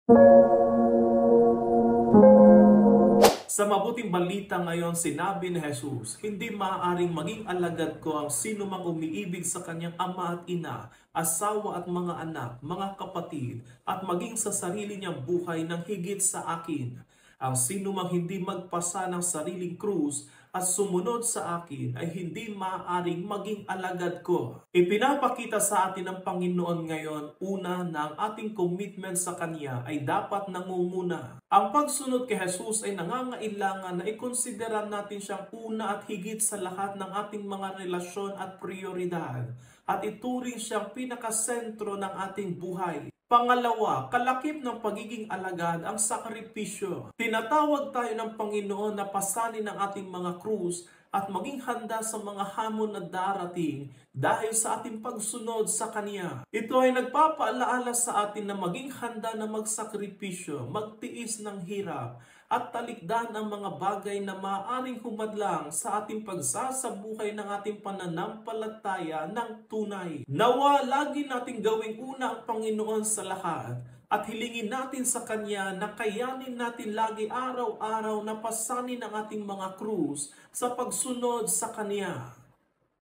Sa mabuting balita ngayon, sinabi ni Jesus, hindi maaaring maging alagad ko ang sino mang umiibig sa kanyang ama at ina, asawa at mga anak, mga kapatid, at maging sa sarili niyang buhay ng higit sa akin. Ang sino mang hindi magpasa ng sariling krus at sumunod sa akin ay hindi maaaring maging alagad ko. Ipinapakita sa atin ng Panginoon ngayon, una, na ang ating commitment sa Kanya ay dapat nangunguna. Ang pagsunod kay Jesus ay nangangailangan na ikonsidera natin siyang una at higit sa lahat ng ating mga relasyon at prioridad, at ituring siyang pinakasentro ng ating buhay. Pangalawa, kalakip ng pagiging alagad ang sakripisyo. Tinatawag tayo ng Panginoon na pasanin ang ating mga krus at maging handa sa mga hamon na darating dahil sa ating pagsunod sa Kanya. Ito ay nagpapaalaala sa atin na maging handa na magsakripisyo, magtiis ng hirap, at talikdan ang mga bagay na maaaring humadlang sa ating pagsasabuhay ng ating pananampalataya ng tunay. Nawa lagi nating gawing una ang Panginoon sa lahat, at hilingin natin sa Kanya na kayanin natin lagi araw-araw na pasanin ang ating mga krus sa pagsunod sa Kanya.